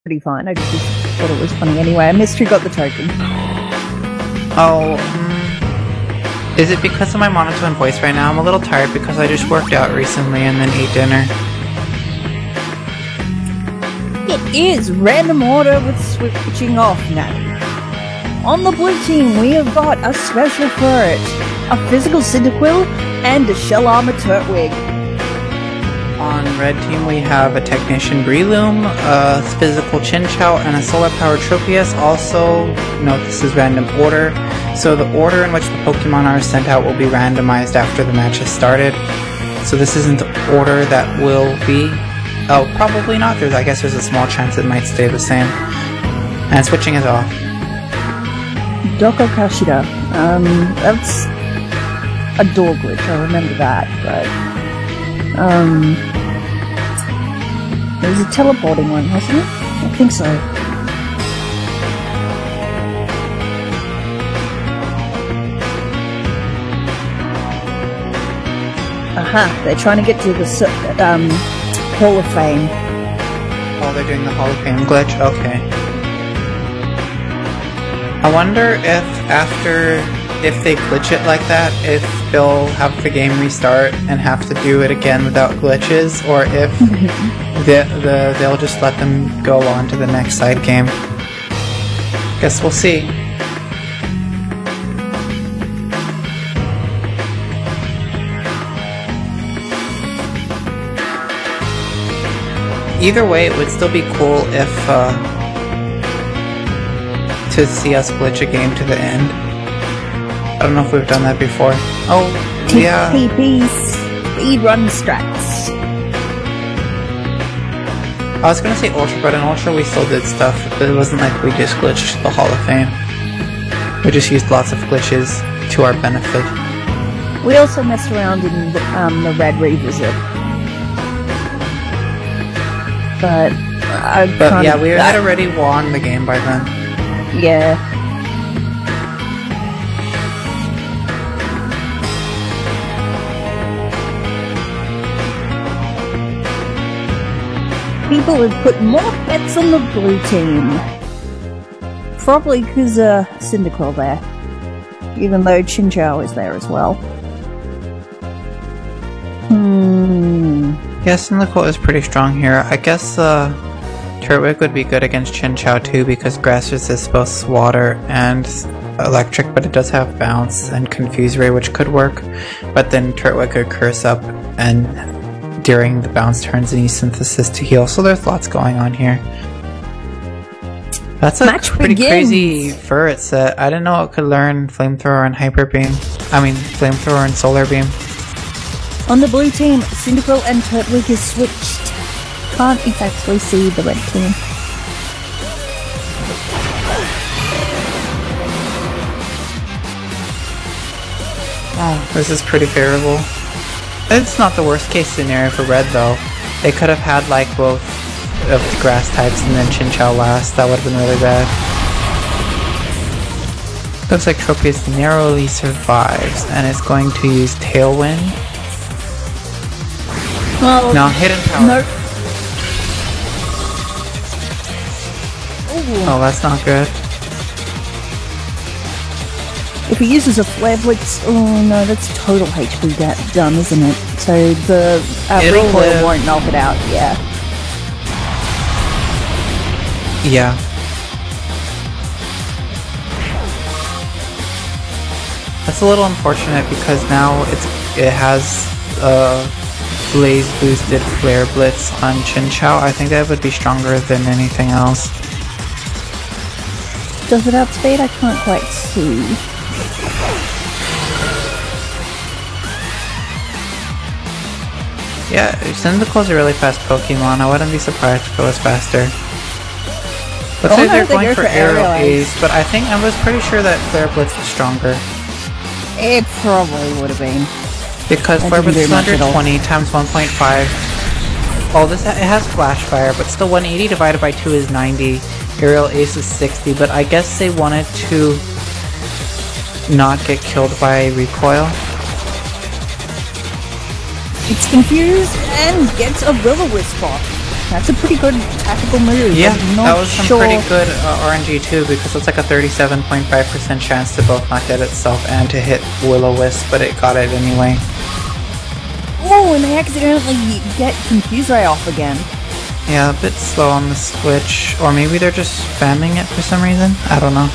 pretty fine. I just thought it was funny anyway. I missed who got the token. Oh, is it because of my monotone voice right now? I'm a little tired because I just worked out recently and then ate dinner. It is random order with switching off now. On the blue team, we have got a special ferret, a physical Cyndaquil, and a shell armor Turtwig. On red team, we have a technician Breloom, a physical Chinchou, and a solar powered Tropius. Also, note this is random order, so the order in which the Pokemon are sent out will be randomized after the match has started. So this isn't the order that will be. Oh, probably not. I guess there's a small chance it might stay the same. And switching is off. Doko Kashida. That's a door glitch, I remember that, but... There was a teleporting one, wasn't it? I think so. Aha, they're trying to get to the Hall of Fame. Oh, they're doing the Hall of Fame glitch? Okay. I wonder if they glitch it like that, if they'll have the game restart and have to do it again without glitches, or if they'll just let them go on to the next side game. Guess we'll see. Either way, it would still be cool if to see us glitch a game to the end. I don't know if we've done that before. Oh, yeah. TPP speedrun strats. I was gonna say Ultra, but in Ultra we still did stuff. But it wasn't like we just glitched the Hall of Fame. We just used lots of glitches to our benefit. We also messed around in the Red Revisit. But yeah, we had already won the game by then. Yeah. People have put more bets on the blue team. Probably because Cyndaquil there. Even though Chinchou is there as well. Yeah, Cyndaquil is pretty strong here. I guess Turtwig would be good against Chinchou too, because Grass resists both water and electric, but it does have Bounce and Confuse Ray, which could work. But then Turtwig could Curse up and during the bounce turns and use Synthesis to heal, so there's lots going on here. That's a Match pretty begins. crazy Furret set. I didn't know it could learn Flamethrower and Hyper Beam. Flamethrower and Solar Beam. On the blue team, Cyndaquil and Turtwig is switched. Can't exactly see the red team. Oh, this is pretty favorable. It's not the worst case scenario for red though. They could have had like both of the grass types and then Chinchou last. That would have been really bad. Looks like Tropius narrowly survives and is going to use Tailwind. Well, No, Hidden Power. Nope. Oh, that's not good. If he uses a Flare Blitz, oh no, that's total HP done, isn't it? So the It'll recoil live. won't knock it out, yeah. Yeah. That's a little unfortunate because now it has Blaze boosted Flare Blitz on Chinchou. I think that would be stronger than anything else. Does it outspeed? I can't quite see. Yeah, Cyndaquil's a really fast Pokemon. I wouldn't be surprised if it was faster. Looks like they're going for Aerial Ace, but I think I was pretty sure that Flare Blitz was stronger. It probably would have been. Because Flare Blitz is 120 times 1.5. Oh, it has Flash Fire, but still 180 divided by 2 is 90. Aerial Ace is 60, but I guess they wanted to not get killed by recoil. It's confused and gets a Will-O-Wisp off. That's a pretty good tactical move. Yeah, I'm not that was some sure. pretty good RNG too, because it's like a 37.5% chance to both not hit itself and to hit Will-O-Wisp, but it got it anyway. Oh, and I accidentally get Confuse Ray off again. Yeah, a bit slow on the switch, or maybe they're just spamming it for some reason. I don't know.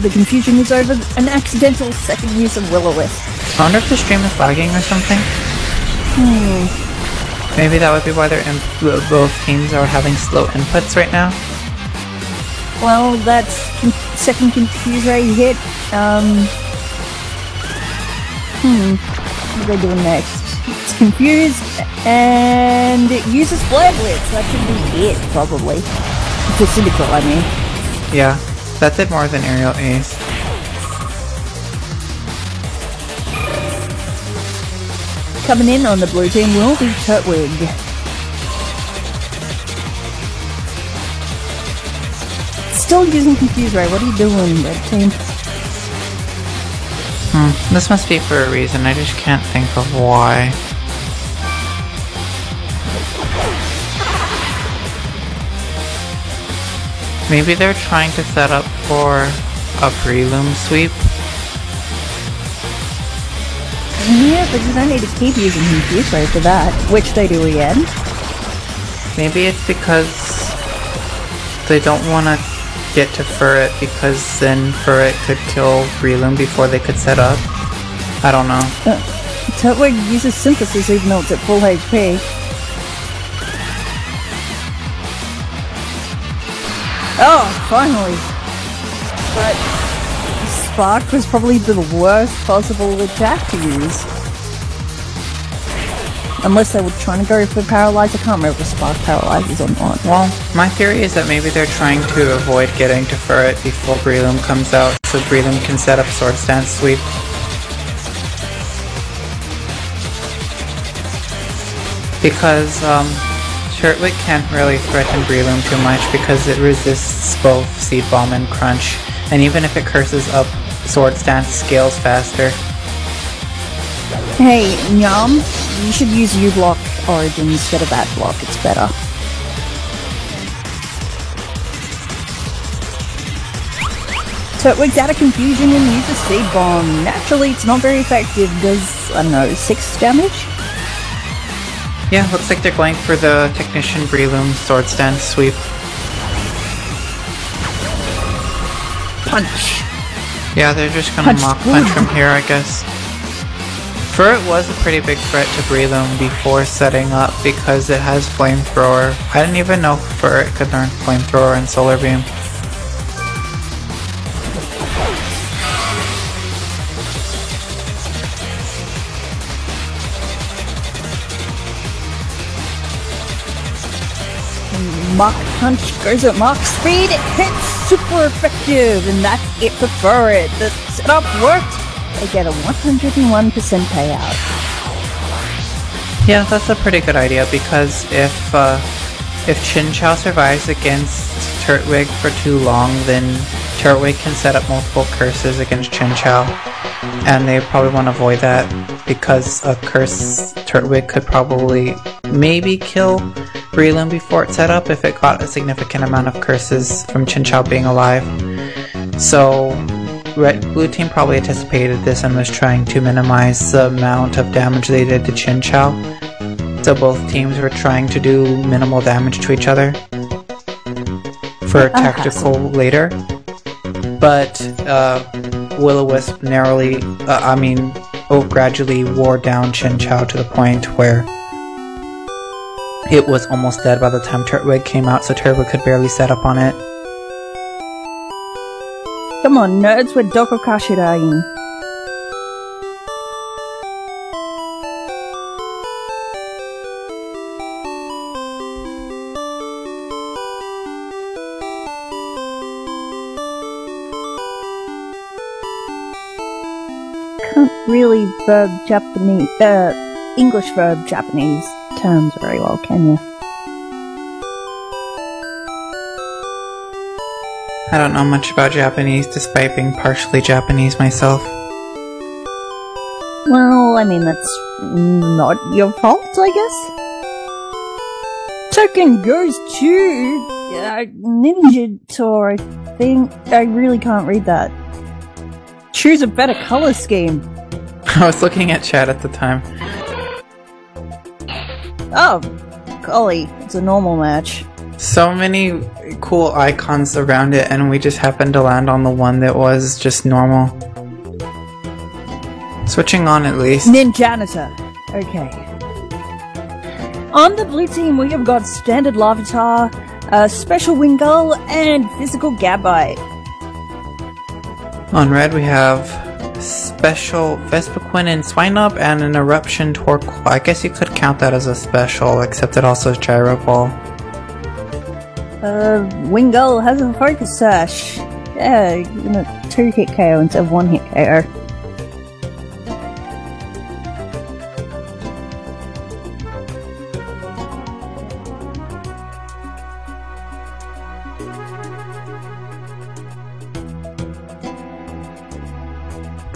The confusion is over. An accidental second use of Will-O-Wisp. I wonder if the stream is lagging or something. Maybe that would be why both teams are having slow inputs right now. Well, that's second Confuse Ray hit. What are they doing next? It's confused, and it uses Flare Blitz. That should be it, probably. For Cyndaquil, I mean. Yeah, that did more than Aerial Ace. Coming in on the blue team will be Turtwig. Still using Confuse Ray. What are you doing, red team? This must be for a reason, I just can't think of why. Maybe they're trying to set up for a Breloom sweep? Yeah, but you don't need to keep using Confuse Ray for that, which they do again. Maybe it's because they don't want to get to Furret, because then Furret could kill Breloom before they could set up. I don't know. Turtwig uses Synthesis even though it's at full HP. Oh, finally! But Spark was probably the worst possible attack to use. Unless they were trying to go for Paralyze. I can't remember if Spark paralyzes or not. Well, my theory is that maybe they're trying to avoid getting to Furret before Breloom comes out, so Breloom can set up Swords Dance Sweep. Because, Turtwig can't really threaten Breloom too much because it resists both Seed Bomb and Crunch, and even if it curses up, Swords Dance scales faster. Hey, Nyam, you should use U-Block Origin instead of that block, it's better. Turtwig's out of confusion and uses Seed Bomb. Naturally, it's not very effective, does, I don't know, 6 damage? Yeah, looks like they're going for the Technician Breloom Swords Dance Sweep. Punch. Yeah, they're just gonna Mach Punch from here, I guess. Furret was a pretty big threat to Breloom before setting up because it has Flamethrower. I didn't even know Furret could learn Flamethrower and Solar Beam. Mach Punch goes at Mach speed, it hits super effective, and that's it for Furret. The setup worked. They get a 101% payout. Yeah, that's a pretty good idea because if Chinchou survives against Turtwig for too long, then Turtwig can set up multiple curses against Chinchou, and they probably want to avoid that because a curse Turtwig could probably maybe kill Breloom before it's set up if it got a significant amount of curses from Chinchou being alive. So Blue team probably anticipated this and was trying to minimize the amount of damage they did to Chinchou. So both teams were trying to do minimal damage to each other for tactical later. But Will-O-Wisp gradually wore down Chinchou to the point where it was almost dead by the time Turtwig came out, so Turtwig could barely set up on it. Come on, nerds, we're Dokokashi dying. Can't really verb Japanese, English verb Japanese terms very well, can you? I don't know much about Japanese, despite being partially Japanese myself. Well, I mean, that's not your fault, I guess. Second goes to Ninjator, I think. I really can't read that. Choose a better color scheme. I was looking at chat at the time. Oh, golly, it's a normal match. So many cool icons around it, and we just happened to land on the one that was just normal. Switching on at least. Ninjanitor. Okay. On the blue team, we have got Standard Larvitar, Special Wingull, and Physical Gabite. On red, we have Special Vespiquen and Swinub, and an Eruption Torkoal. I guess you could count that as a special, except it also is Gyro Ball. Wingull has a Focus Sash. Yeah, 2-hit KO instead of 1-hit KO.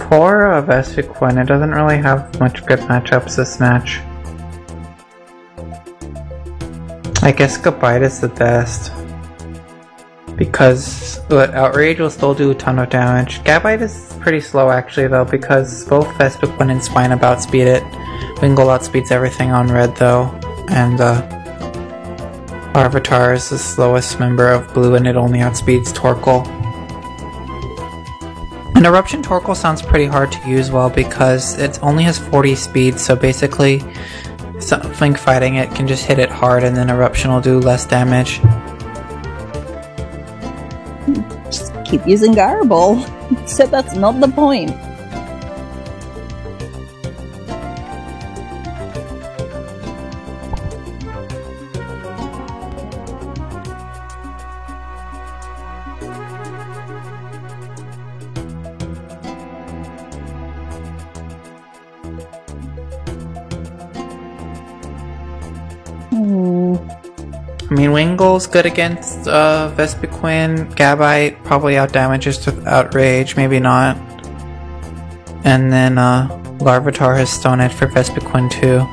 For Vespiquen, it doesn't really have much good matchups this match. I guess Gabite is the best. Because Outrage will still do a ton of damage. Gabite is pretty slow actually though, because both Vespiquen and Swinub outspeed it. Wingull outspeeds everything on red though. And Larvitar is the slowest member of blue and it only outspeeds Torkoal. An Eruption Torkoal sounds pretty hard to use well because it only has 40 speed, so basically something fighting it can just hit it hard and then Eruption will do less damage. Just keep using Gyro Ball, except that's not the point. I mean, Wingull's good against Vespiquen. Gabite probably outdamages to Outrage, maybe not. And then Larvitar has Stone Edge for Vespiquen too.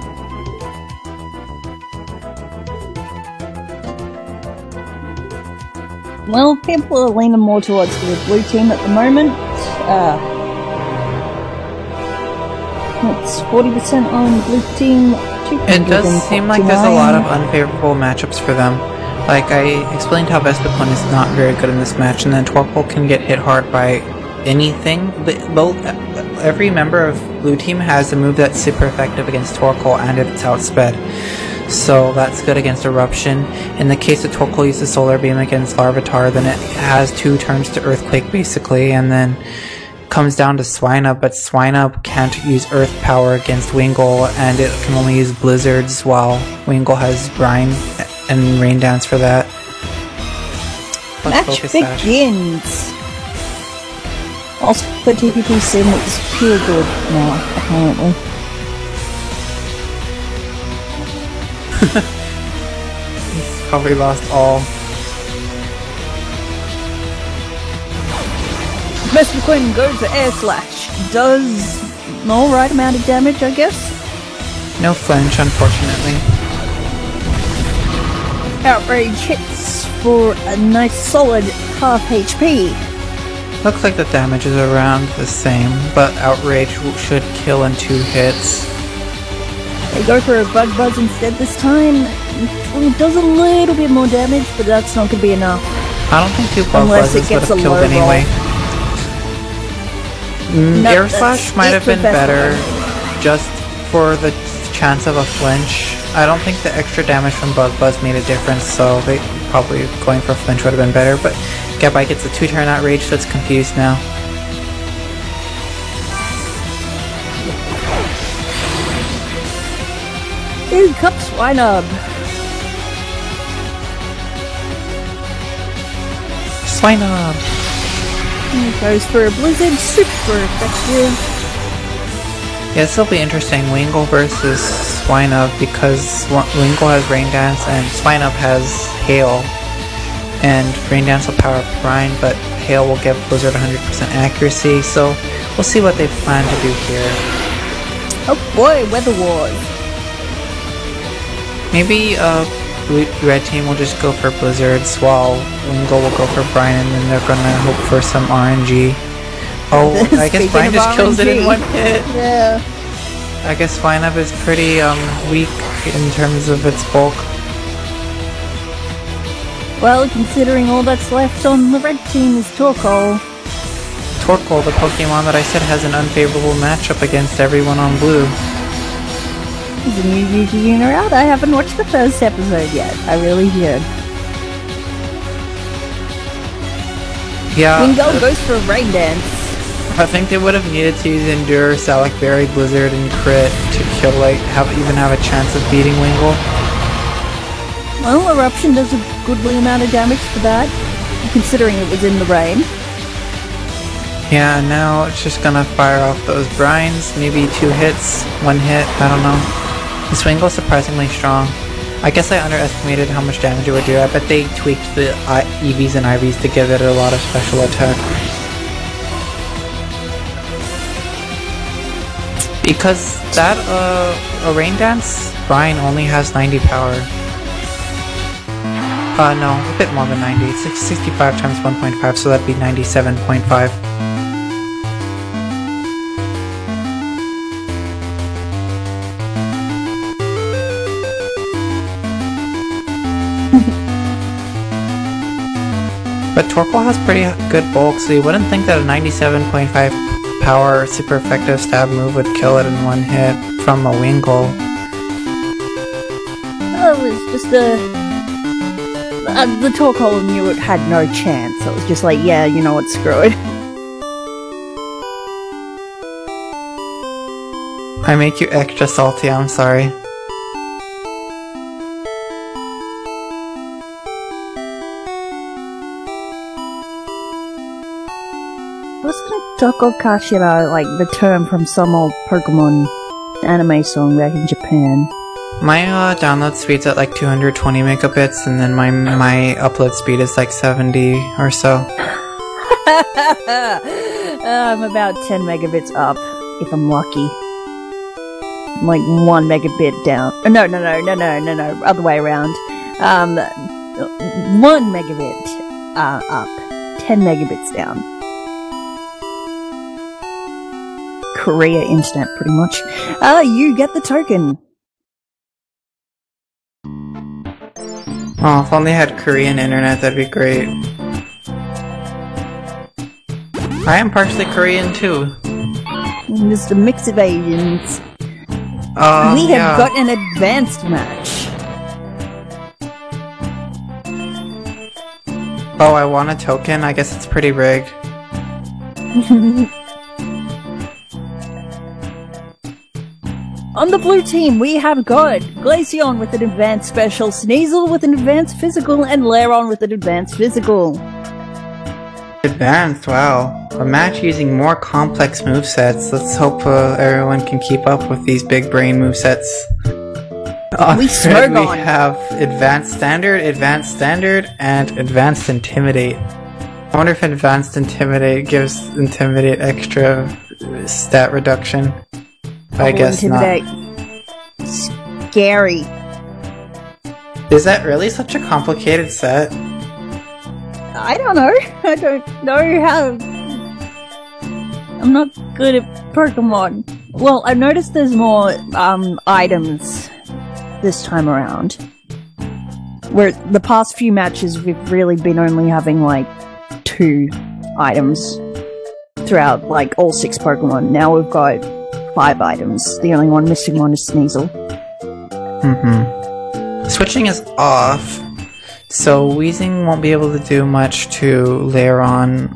Well, people are leaning more towards the blue team at the moment. It's 40% on blue team. It does seem like there's a lot of unfavorable matchups for them. Like, I explained how Vespiquen is not very good in this match, and then Torkoal can get hit hard by anything. Every member of blue team has a move that's super effective against Torkoal, and it's outsped. So that's good against Eruption. In the case of Torkoal uses Solar Beam against Larvitar, then it has 2 turns to Earthquake basically, and then comes down to Swinub, but Swinub can't use Earth Power against Wingull, and it can only use Blizzards, while Wingull has Brine and Rain Dance for that. Match begins! Also, the TPP sim looks pure good now, apparently. He's probably lost all. Vespiquen goes to Air Slash. Does an alright amount of damage, I guess? No flinch, unfortunately. Outrage hits for a nice solid half HP. Looks like the damage is around the same, but Outrage should kill in 2 hits. They go for a Bug Buzz instead this time. It does a little bit more damage, but that's not going to be enough. I don't think 2 Bug Buzzes would have killed anyway. Air Slash might have been better just for the chance of a flinch. I don't think the extra damage from Bug Buzz made a difference, so they probably going for a flinch would have been better, but Gabite gets a 2-turn Outrage, so it's confused now. Here comes Swinub. Swinub! He goes for a Blizzard, super effective. Yeah, this will be interesting. Wingull versus Swinub, because Wingull has Rain Dance and Swinub has Hail. And Rain Dance will power up Brine, but Hail will give Blizzard 100% accuracy, so we'll see what they plan to do here. Oh boy, Weather Ward. Maybe Red team will just go for Blizzards, while Wingull will go for Brine, and then they're gonna hope for some RNG. Oh, I guess Brine just kills it in one hit. Yeah. I guess Swinub is pretty weak in terms of its bulk. Well, considering all that's left on the red team is Torkoal. Torkoal, the Pokemon that I said has an unfavorable matchup against everyone on blue. Is a new Yugi out? I haven't watched the first episode yet. I really did. Yeah. Wingull goes for a rain dance. I think they would have needed to use Endure, Salac Berry, Blizzard, and Crit to kill, like, even have a chance of beating Wingull. Well, Eruption does a goodly amount of damage for that, considering it was in the rain. Yeah, now it's just gonna fire off those brines, maybe 2 hits, 1 hit, I don't know. This Wingull's surprisingly strong. I guess I underestimated how much damage it would do. I bet they tweaked the EVs and IVs to give it a lot of special attack. Because that, a Rain Dance, Brine only has 90 power. No, a bit more than 90. It's like 65 times 1.5, so that'd be 97.5. But Torkoal has pretty good bulk, so you wouldn't think that a 97.5 power super effective stab move would kill it in 1 hit from a Wingull. Well, it was just the Torkoal knew it had no chance, so it was just like, yeah, you know what, screw it. I make you extra salty, I'm sorry. Wasn't Tokokashira like the term from some old Pokemon anime song back in Japan? My download speed's at like 220 megabits, and then my upload speed is like 70 or so. I'm about 10 megabits up, if I'm lucky. I'm like 1 megabit down. No, other way around. 1 megabit up, 10 megabits down. Korea internet, pretty much. You get the token. Oh, if only I had Korean internet, that'd be great. I am partially Korean too. Just a mix of Asians. We have got an advanced match. Oh, I want a token? I guess it's pretty rigged. On the blue team, we have got Glaceon with an advanced special, Sneasel with an advanced physical, and Lairon with an advanced physical. Advanced, wow. A match using more complex movesets. Let's hope everyone can keep up with these big brain movesets. We have Advanced Standard, and Advanced Intimidate. I wonder if Advanced Intimidate gives Intimidate extra stat reduction. I guess not. Scary. Is that really such a complicated set? I don't know. I don't know how... I'm not good at Pokemon. Well, I've noticed there's more items this time around. Where the past few matches we've really been only having like 2 items throughout like all 6 Pokemon. Now we've got 5 items. The only one missing one is Sneasel. Switching is off, so Weezing won't be able to do much to Lairon.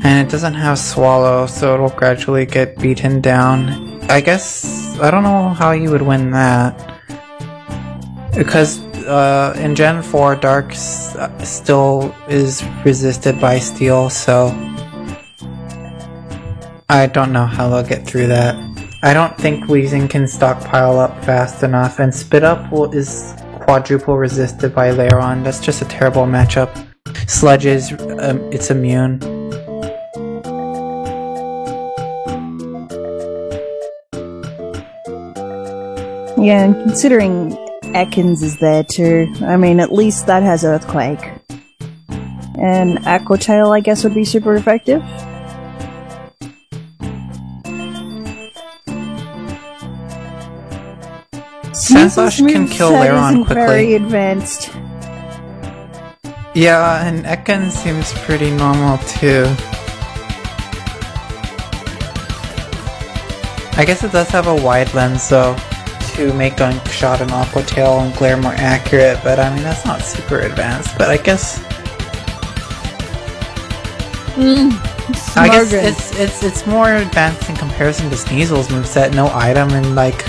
And it doesn't have Swallow, so it'll gradually get beaten down. I guess, I don't know how you would win that. Because in Gen 4, Dark still is resisted by Steel, so I don't know how they'll get through that. I don't think Weezing can stockpile up fast enough, and Spit Up is quadruple resisted by Lairon. That's just a terrible matchup. Sludge is, it's immune. Yeah, and considering Ekans is there too. I mean, at least that has Earthquake. And Aqua Tail, I guess, would be super effective. Sandslash can kill Lairon quickly. Very advanced. Yeah, and Ekans seems pretty normal too. I guess it does have a wide lens though, to make Gunk Shot and Aqua Tail and Glare more accurate, but I mean that's not super advanced, but I guess... I guess it's more advanced in comparison to Sneasel's moveset. No item and like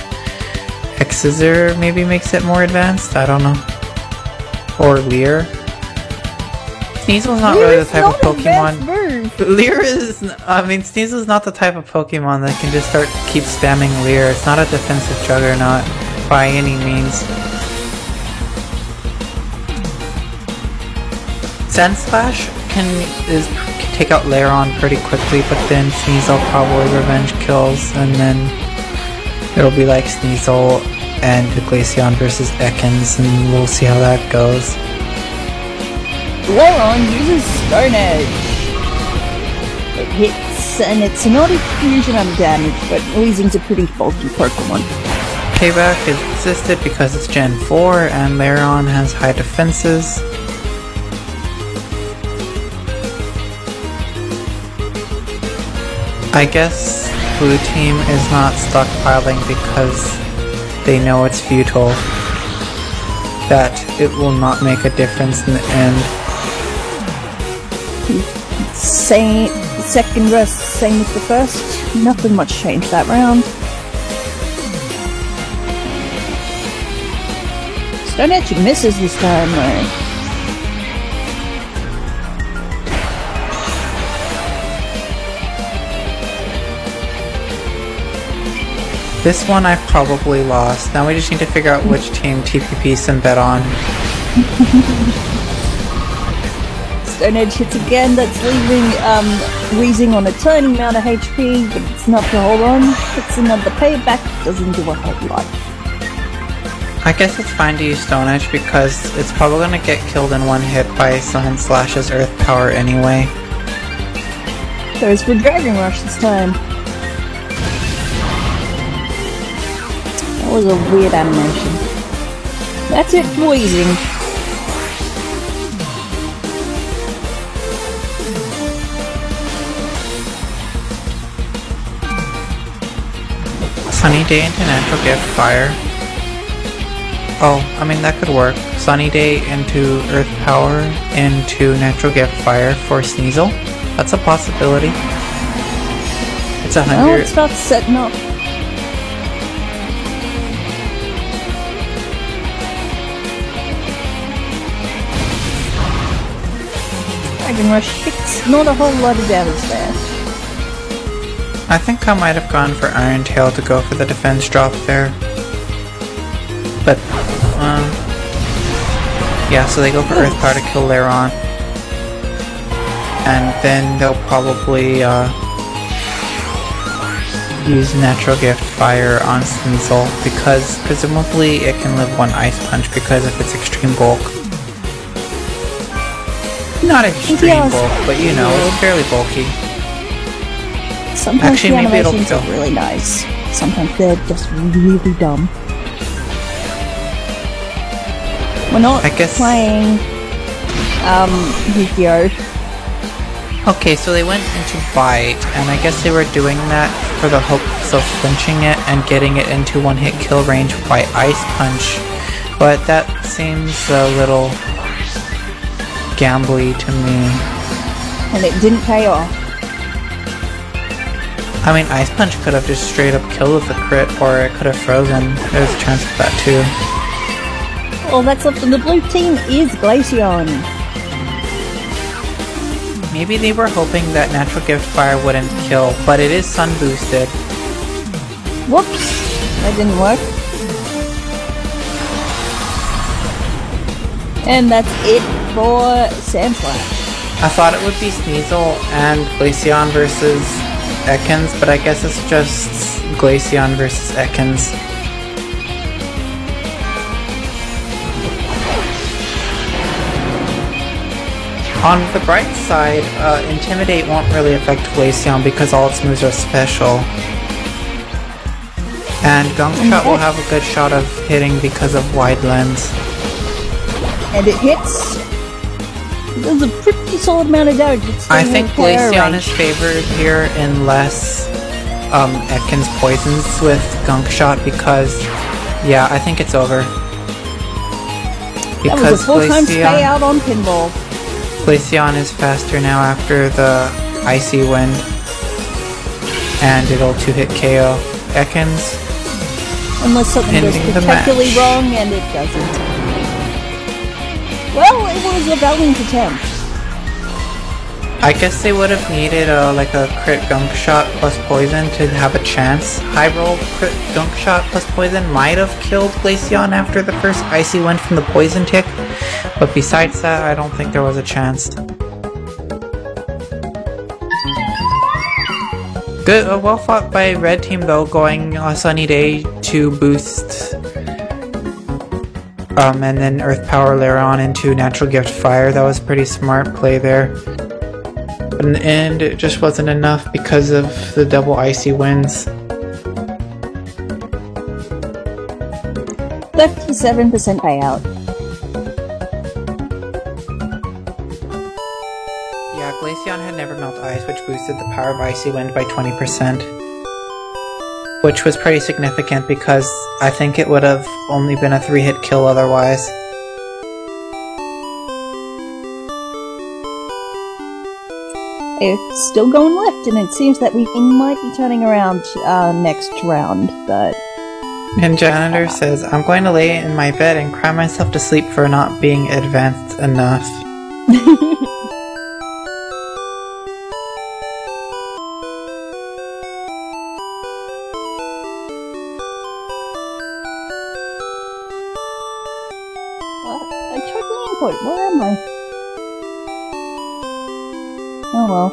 X-Scissor maybe makes it more advanced, I don't know. Or Leer. Sneasel's not really the type of Pokemon. Leer is... I mean, Sneasel's not the type of Pokemon that can just keep spamming Leer. It's not a defensive juggernaut by any means. Sandslash can take out Lairon pretty quickly, but then Sneasel probably revenge kills, and then it'll be like Sneasel and Glaceon versus Ekans, and we'll see how that goes. Lairon uses Stone Edge. It hits, and it's not a huge amount of damage, but Weezing's a pretty bulky Pokemon. Payback is resisted because it's Gen 4, and Lairon has high defenses. I guess Blue Team is not stockpiling because they know it's futile. That it will not make a difference in the end. Second rest, same as the first. Nothing much changed that round. Stone Edge misses this time though. This one I've probably lost. Now we just need to figure out which team TPP send bet on. Stone Edge hits again, that's leaving Weezing on a tiny amount of HP, but it's not to hold on. Hits another payback, doesn't do a whole lot. I guess it's fine to use Stone Edge because it's probably going to get killed in one hit by Sandslash's Earth Power anyway. Goes for Dragon Rush this time. That was a weird animation. That's it for Weezing. Sunny Day into Natural Gift Fire. Oh, I mean that could work. Sunny Day into Earth Power into Natural Gift Fire for Sneasel. That's a possibility. It's 100. Oh, it's about setting up. Dragon Rush hits, not a whole lot of damage there. I think I might have gone for Iron Tail to go for the defense drop there. But, yeah, so they go for Earth Power to kill Lairon. And then they'll probably, use Natural Gift Fire on Sneasel, because presumably it can live one Ice Punch because of its extreme bulk. Not extreme bulk, but you know, it's fairly bulky. Sometimes the animations are really nice. Sometimes they're just really dumb. We're not playing Yu-Gi-Oh! Okay, so they went into Bite, and I guess they were doing that for the hopes of flinching it and getting it into one-hit kill range by Ice Punch. But that seems a little gambly to me. And it didn't pay off. I mean, Ice Punch could have just straight up killed with a crit, or it could have frozen. There's a chance of that too. All that's left on the blue team is Glaceon. Maybe they were hoping that Natural Gift Fire wouldn't kill, but it is Sun boosted. Whoops! That didn't work. And that's it for Sandslash. I thought it would be Sneasel and Glaceon versus Ekans, but I guess it's just Glaceon versus Ekans. On the bright side, Intimidate won't really affect Glaceon because all its moves are special. And Gunk Shot will have a good shot of hitting because of Wide Lens. And it hits. There's a pretty solid amount of damage. I think Glaceon is favored here unless Ekans poisons with Gunk Shot because, yeah, I think it's over. Because that was a full-time payout on Pinball. Glaceon is faster now after the Icy Wind. And it'll 2-hit KO Ekans. Unless something goes particularly wrong, and it doesn't. Well, it was a valiant attempt. I guess they would have needed like a crit Gunk Shot plus poison to have a chance. High roll crit Gunk Shot plus poison might have killed Glaceon after the first Icy Wind from the poison tick, but besides that, I don't think there was a chance. Good, well fought by Red Team though, going Sunny Day to boost and then Earth Power later on into Natural Gift Fire. That was pretty smart play there. But in the end, it just wasn't enough because of the double Icy Winds. 57% payout. Yeah, Glaceon had never melt ice, which boosted the power of Icy Wind by 20%. Which was pretty significant because I think it would have only been a 3-hit kill otherwise. It's still going left, and it seems that we might be turning around next round, but... And Janitor says, I'm going to lay in my bed and cry myself to sleep for not being advanced enough. I tried the input. Where am I? Oh well.